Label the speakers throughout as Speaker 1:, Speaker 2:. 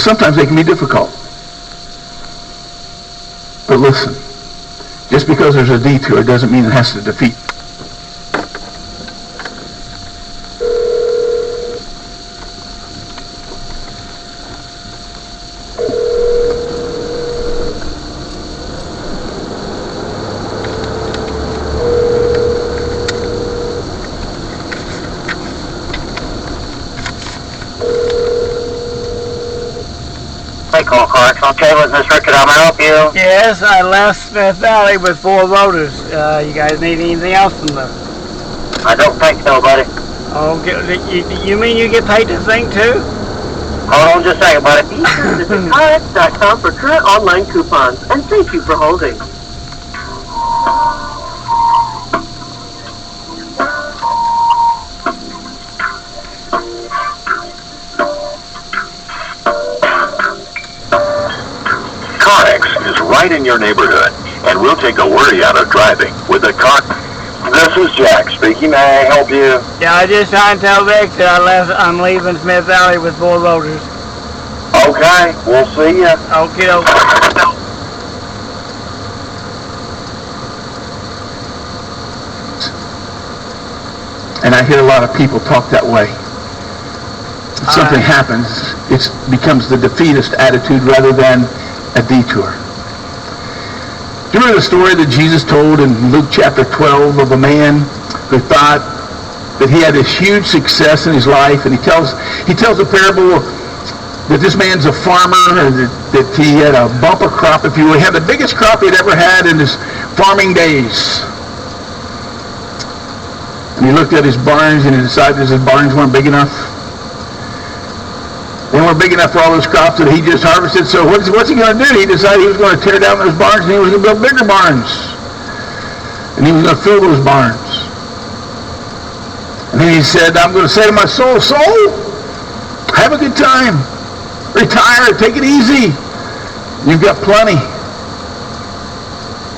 Speaker 1: sometimes they can be difficult. But listen, just because there's a detour doesn't mean it has to defeat.
Speaker 2: Okay, was this Richard? How may I help you?
Speaker 3: Yes, I left Smith Valley with 4 voters. You guys need anything else from them?
Speaker 2: I don't think so, buddy.
Speaker 3: Okay, you mean you get paid to sing too?
Speaker 2: Hold on just a second, buddy.
Speaker 4: Visit Kayak.com for current online coupons, and thank you for holding.
Speaker 5: Right in your neighborhood, and we'll take the worry out of driving with a car. This is Jack speaking. May I help you?
Speaker 3: Yeah, I just trying to tell Vic that I'm leaving Smith Valley with 4 voters.
Speaker 5: Okay, we'll see ya.
Speaker 3: Okay.
Speaker 1: And I hear a lot of people talk that way. If something happens, it becomes the defeatist attitude rather than a detour. Do you remember the story that Jesus told in Luke chapter 12 of a man who thought that he had this huge success in his life, and he tells a parable that this man's a farmer, and that he had a bumper crop, if you will. He had the biggest crop he'd ever had in his farming days. And he looked at his barns and he decided his barns weren't big enough. They weren't big enough for all those crops that he just harvested. So what's he going to do? He decided he was going to tear down those barns and he was going to build bigger barns. And he was going to fill those barns. And then he said, I'm going to say to my soul, have a good time. Retire. Take it easy. You've got plenty.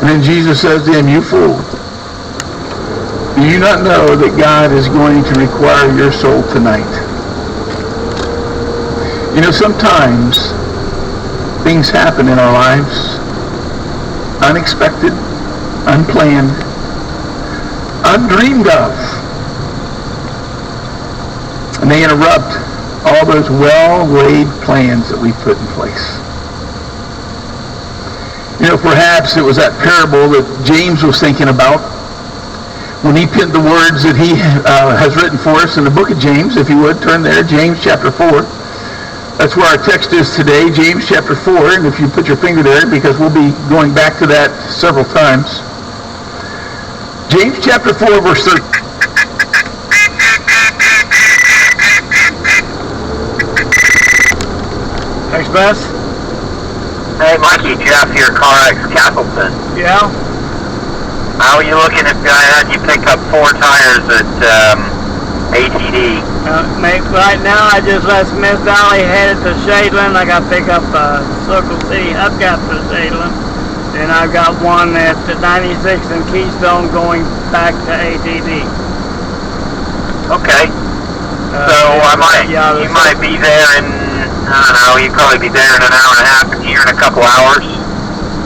Speaker 1: And then Jesus says to him, you fool. Do you not know that God is going to require your soul tonight? You know, sometimes things happen in our lives, unexpected, unplanned, undreamed of, and they interrupt all those well-laid plans that we put in place. You know, perhaps it was that parable that James was thinking about when he penned the words that he has written for us in the book of James. If you would, turn there, James chapter 4. That's where our text is today, James chapter 4, and if you put your finger there, because we'll be going back to that several times. James chapter 4, verse 13.
Speaker 3: Express?
Speaker 2: Hey, Mikey, Jeff here, CarX Castleton.
Speaker 3: Yeah?
Speaker 2: How are you looking if I had you pick up 4 tires at ATD?
Speaker 3: Right now, I just left Smith Valley, headed to Shadeland. I got to pick up Circle City hubcap for Shadeland. And I've got one at 96 and Keystone going back to ATD.
Speaker 2: Okay. So you might be there in, I don't know, you'd probably be there in an hour and a half, and here in a couple hours.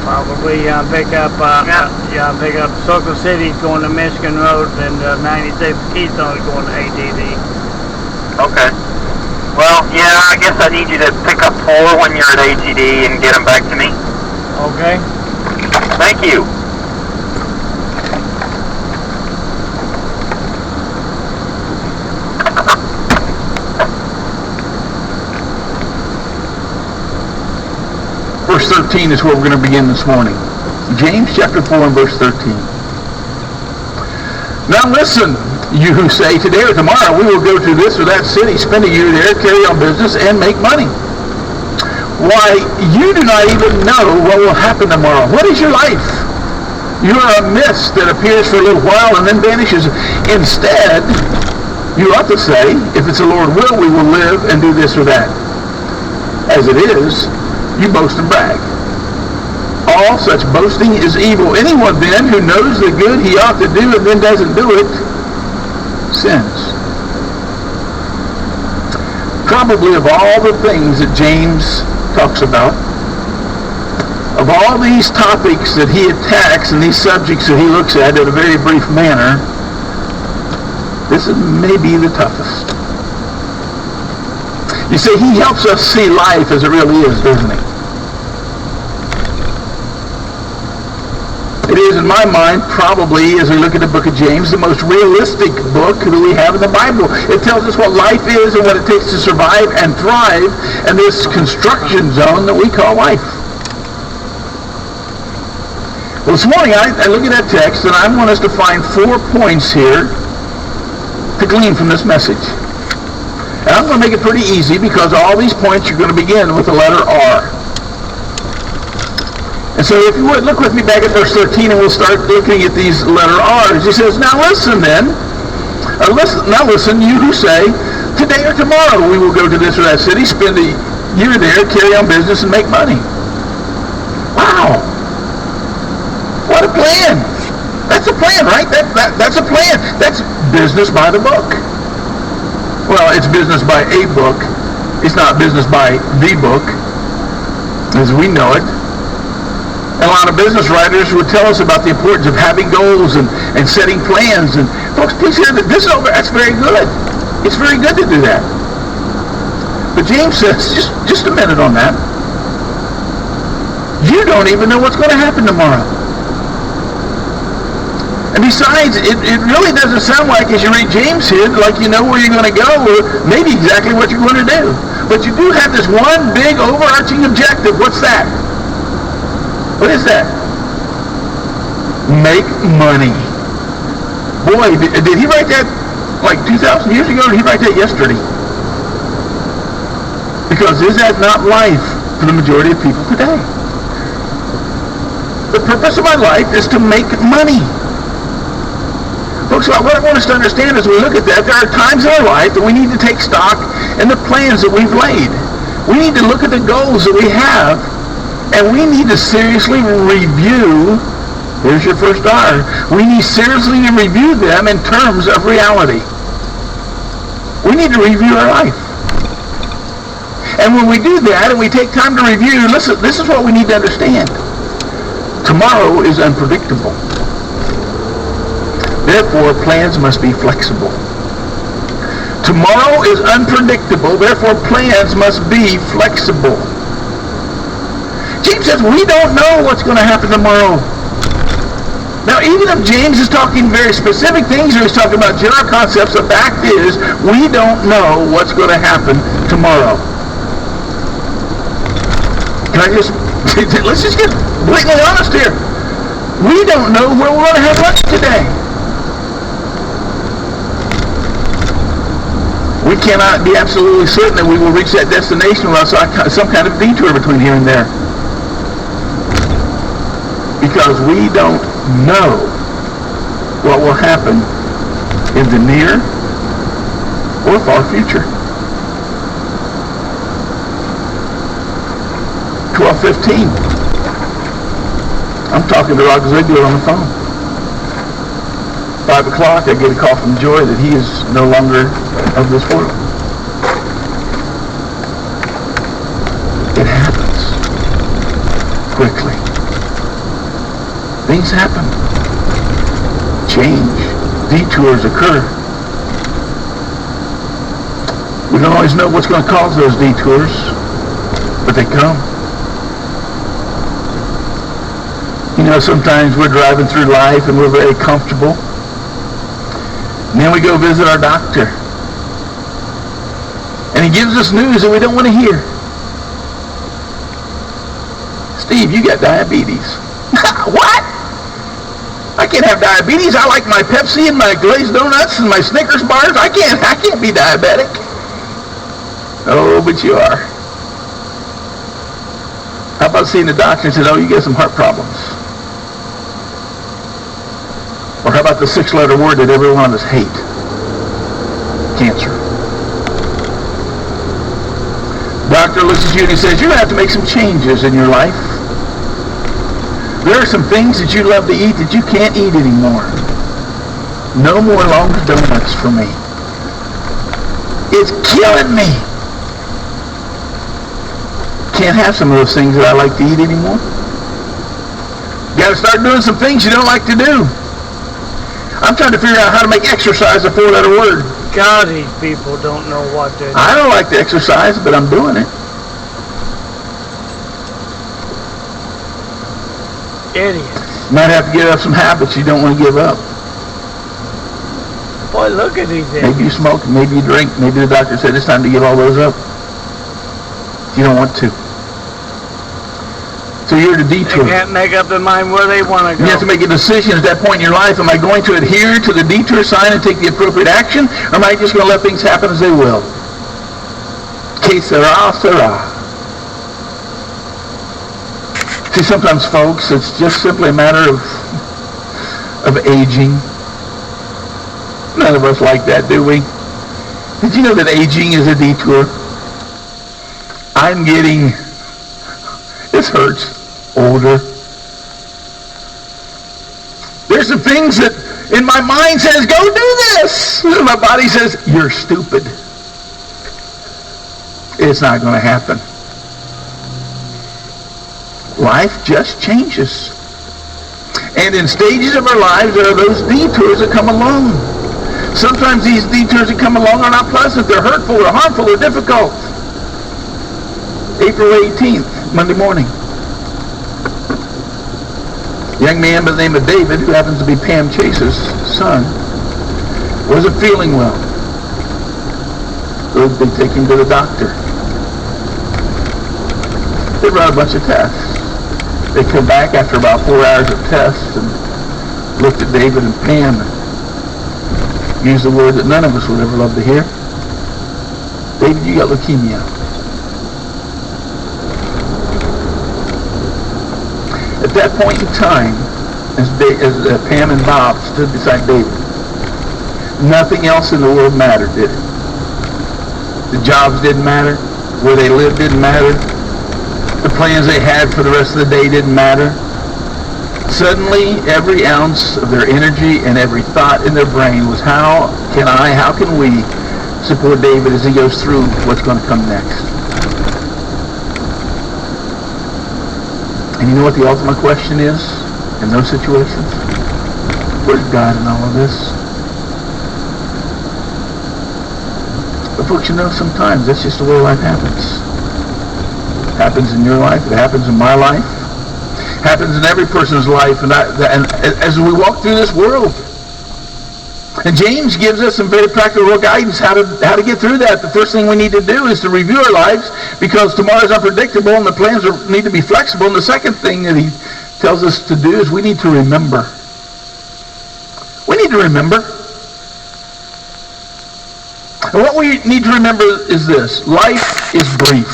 Speaker 3: Probably pick up Circle City going to Michigan Road, and 96 Keystone is going to ATD.
Speaker 2: Okay. Well, yeah, I guess I need you to pick up 4 when you're at ATD and get them back to me.
Speaker 3: Okay.
Speaker 2: Thank you.
Speaker 1: Verse 13 is where we're going to begin this morning. James chapter 4 and verse 13. Now listen, you who say, today or tomorrow we will go to this or that city, spend a year there, carry on business, and make money. Why, you do not even know what will happen tomorrow. What is your life? You are a mist that appears for a little while and then vanishes. Instead, you ought to say, if it's the Lord will, we will live and do this or that. As it is, you boast and brag. All such boasting is evil. Anyone then who knows the good he ought to do and then doesn't do it, sins. probably of all the things that James talks about, of all these topics that he attacks and these subjects that he looks at in a very brief manner, this is maybe the toughest. You see, he helps us see life as it really is, doesn't he? It is, in my mind, probably, as we look at the book of James, the most realistic book that we have in the Bible. It tells us what life is and what it takes to survive and thrive in this construction zone that we call life. Well, this morning I look at that text and I want us to find 4 points here to glean from this message. And I'm going to make it pretty easy because all these points are going to begin with the letter R. And so if you would, look with me back at verse 13 and we'll start looking at these letter R's. He says, now listen, you who say, today or tomorrow we will go to this or that city, spend a year there, carry on business, and make money. Wow. What a plan. That's a plan, right? That's a plan. That's business by the book. Well, it's business by a book. It's not business by the book, as we know it. And a lot of business writers would tell us about the importance of having goals and setting plans. And folks, please hear that that's very good. It's very good to do that. But James says, just a minute on that. You don't even know what's going to happen tomorrow. And besides, it really doesn't sound like, as you read James here, like you know where you're going to go or maybe exactly what you're going to do. But you do have this one big overarching objective. What's that? What is that? Make money. Boy, did he write that like 2,000 years ago, or did he write that yesterday? Because is that not life for the majority of people today? The purpose of my life is to make money. Folks, what I want us to understand as we look at that, there are times in our life that we need to take stock in the plans that we've laid. We need to look at the goals that we have, and we need to seriously review, here's your first R, we need seriously to review them in terms of reality. We need to review our life. And when we do that, and we take time to review, listen, this is what we need to understand. Tomorrow is unpredictable. Therefore, plans must be flexible. Tomorrow is unpredictable, therefore plans must be flexible. James says we don't know what's going to happen tomorrow. Now, even if James is talking very specific things or he's talking about general concepts, the fact is we don't know what's going to happen tomorrow. Let's just get blatantly honest here. We don't know where we're going to have lunch today. We cannot be absolutely certain that we will reach that destination without some kind of detour between here and there. Because we don't know what will happen in the near or far future. 12:15. I'm talking to Rock Ziegler on the phone. 5 o'clock, I get a call from Joy that he is no longer of this world. It happens quickly. Things happen. Change. Detours occur. We don't always know what's going to cause those detours, but they come. You know, sometimes we're driving through life and we're very comfortable. And then we go visit our doctor. And he gives us news that we don't want to hear. Steve, you got diabetes. What? I can't have diabetes. I like my Pepsi and my glazed donuts and my Snickers bars. I can't be diabetic. Oh, but you are. How about seeing the doctor and saying, oh, you got some heart problems? Or how about the 6-letter word that every one of us hate? Cancer. Doctor looks at you and he says, you're going to have to make some changes in your life. There are some things that you love to eat that you can't eat anymore. No more longer donuts for me. It's killing me. can't have some of those things that I like to eat anymore. You got to start doing some things you don't like to do. I'm trying to figure out how to make exercise a four-letter word.
Speaker 3: God, these people don't know what to do.
Speaker 1: I don't like to exercise, but I'm doing it.
Speaker 3: Idiots.
Speaker 1: Might have to give up some habits you don't want to give up.
Speaker 3: Boy, look at these
Speaker 1: Maybe you
Speaker 3: idiots.
Speaker 1: smoke, maybe you drink, maybe the doctor said it's time to give all those up. You don't want to. So you're at a
Speaker 3: They
Speaker 1: detour.
Speaker 3: can't make up their mind where they want to go.
Speaker 1: You have to make a decision at that point in your life. Am I going to adhere to the detour sign and take the appropriate action? Or am I just going to let things happen as they will? Que sera, sera. See, sometimes, folks, it's just simply a matter of aging. None of us like that, do we? Did you know that aging is a detour? I'm getting, this hurts, older. There's some things that in my mind says, go do this. And my body says, you're stupid. It's not going to happen. Life just changes. And in stages of our lives, there are those detours that come along. Sometimes these detours that come along are not pleasant. They're hurtful, or harmful, or difficult. April 18th, Monday morning. A young man by the name of David, who happens to be Pam Chase's son, wasn't feeling well. So they take him to the doctor. They run a bunch of tests. They come back after about 4 hours of tests and looked at David and Pam and used the word that none of us would ever love to hear. David, you got leukemia. At that point in time, as Pam and Bob stood beside David, nothing else in the world mattered, did it? The jobs didn't matter. Where they lived didn't matter. The plans they had for the rest of the day didn't matter. Suddenly, every ounce of their energy and every thought in their brain was, how can we support David as he goes through what's going to come next? And you know what the ultimate question is in those situations? Where's God in all of this? But folks, you know, sometimes that's just the way life happens. It happens in your life. It happens in my life. It happens in every person's life. And as we walk through this world, and James gives us some very practical guidance how to get through that. The first thing we need to do is to review our lives, because tomorrow's unpredictable and the plans need to be flexible. And the second thing that he tells us to do is we need to remember. We need to remember. And what we need to remember is this: life is brief.